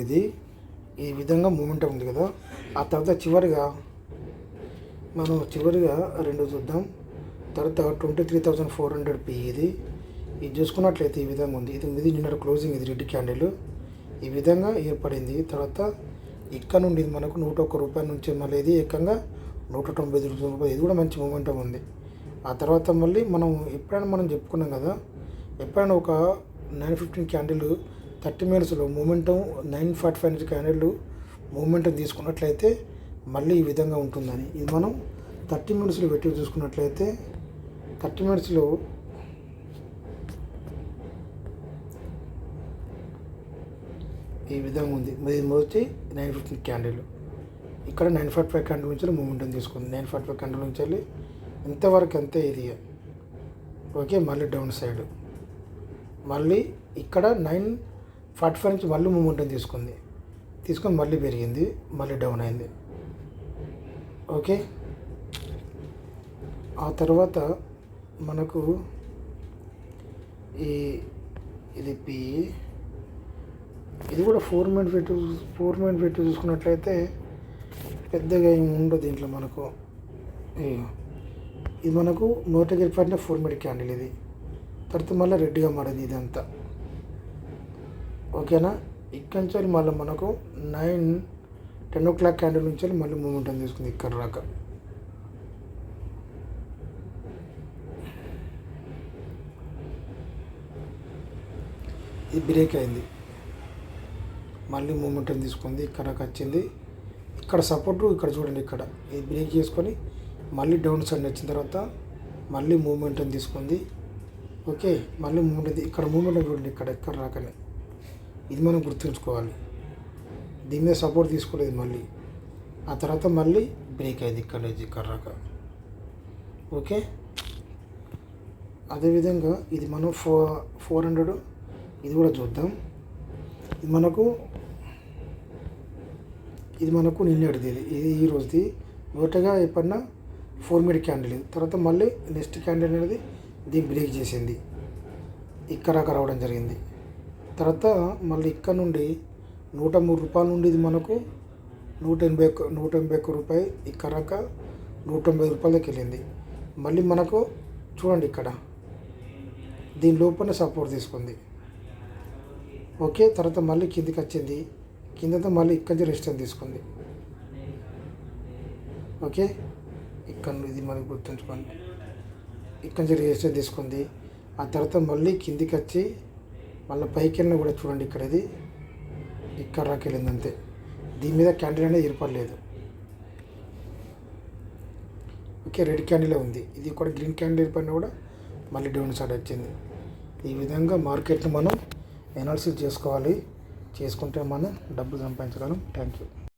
ఇది ఈ విధంగా మూమెంట్ ఉంది కదా. ఆ తర్వాత చివరిగా రెండు చూద్దాం. తర్వాత 23,400 పి ఇది చూసుకున్నట్లయితే ఈ విధంగా ఉంది. ఇది నిన్న క్లోజింగ్, ఇది రెడ్ క్యాండిల్ ఈ విధంగా ఏర్పడింది. తర్వాత ఇక్కడ నుండి ఇది మనకు 101 రూపాయల నుంచి మళ్ళీ ఇది ఏకంగా 195 రూపాయలు, ఇది కూడా మంచి మూమెంటం ఉంది. ఆ తర్వాత మళ్ళీ మనం చెప్పుకున్నాం కదా, ఎప్పుడైనా ఒక 915 క్యాండిల్ 30 మినిట్స్లో మూమెంటం 945 నుంచి క్యాండిల్ మూమెంటం తీసుకున్నట్లయితే మళ్ళీ ఈ విధంగా ఉంటుందని. ఇది మనం 30 మినిట్స్లో పెట్టి చూసుకున్నట్లయితే 30 మినిట్స్లో ఈ విధంగా ఉంది. ఇది మొదటి 915 క్యాండిల్, ఇక్కడ 945 క్యాండిల్ నుంచి మూమెంటం తీసుకుంది. 945 క్యాండిల్ నుంచి వెళ్ళి ఇంతవరకు అంతే ఇది. ఓకే, మళ్ళీ డౌన్ సైడ్ మళ్ళీ ఇక్కడ 945 నుంచి మళ్ళీ మూమెంటం తీసుకొని మళ్ళీ పెరిగింది, మళ్ళీ డౌన్ అయింది. ఓకే, ఆ తర్వాత మనకు ఇది పి, ఇది కూడా 4 మినిట్ పెట్టి చూసుకున్నట్లయితే పెద్దగా ఏమి ఉండదు దీంట్లో మనకు. ఇది మనకు నోటకి ఏర్పడిన 4 మినిట్ క్యాండిల్. ఇది తర్వాత మళ్ళీ రెడ్గా మారింది ఇదంతా. ఓకేనా, ఇక్కడి నుంచి మళ్ళీ మనకు 10 o'clock క్యాండిల్ నుంచి మళ్ళీ మూమెంటం తీసుకుంది ఇక్కడ రాక. ఇది బ్రేక్ అయింది, మళ్ళీ మూమెంటం తీసుకుంది, ఇక్కడకి వచ్చింది. ఇక్కడ సపోర్టు ఇక్కడ చూడండి, ఇక్కడ ఇది బ్రేక్ చేసుకొని మళ్ళీ డౌన్ సైడ్ వచ్చిన తర్వాత మళ్ళీ మూమెంటం తీసుకుంది. ఓకే, మళ్ళీ మూమెంట్ ఇక్కడ మూమెంటం చూడండి, ఇక్కడ రాకనే. ఇది మనం గుర్తుంచుకోవాలి. దీని మీద సపోర్ట్ తీసుకోలేదు మళ్ళీ. ఆ తర్వాత మళ్ళీ బ్రేక్ అయింది ఇక్కడ రాక. ఓకే, అదేవిధంగా ఇది మనం 400 ఇది కూడా చూద్దాం. ఇది మనకు నిన్నటిది, ఇది ఈ రోజుది మొదటగా ఎప్పుడన్నా 4 మినిట్ క్యాండిల్. తర్వాత మళ్ళీ నెక్స్ట్ క్యాండిల్ అనేది దీన్ని బ్రేక్ చేసింది, ఇక్కడ రావడం జరిగింది. తర్వాత మళ్ళీ ఇక్కడ నుండి 103 రూపాయల నుండి ఇది మనకు 181 రూపాయి, ఇక్కడ 190 రూపాయలకి వెళ్ళింది. మళ్ళీ మనకు చూడండి ఇక్కడ దీని లోపల సపోర్ట్ తీసుకుంది. ఓకే, తర్వాత మళ్ళీ కిందికి వచ్చింది, కిందతో మళ్ళీ ఇక్కడి నుంచి రెసిస్టెన్స్ తీసుకుంది. ఓకే, ఇక్కడ ఇది మనకు గుర్తుంచుకోండి, ఇక్కడి నుంచి రెసిస్టెన్స్ తీసుకుంది. ఆ తర్వాత మళ్ళీ కిందికి వచ్చి మళ్ళీ పైకి వెళ్ళినా కూడా చూడండి, ఇక్కడ ఇది ఇక్కడ రాకెళ్ళింది అంతే. దీని మీద క్యాండిల్ అనేది ఏర్పడలేదు. ఓకే, రెడ్ క్యాండిలే ఉంది. ఇది కూడా గ్రీన్ క్యాండిల్ ఏర్పడినా కూడా మళ్ళీ డౌన్ సైడ్ వచ్చింది. ఈ విధంగా మార్కెట్ని మనం ఎనాలిసిస్ చేసుకుంటే మనం డబ్బులు సంపాదించగలం. Thank you.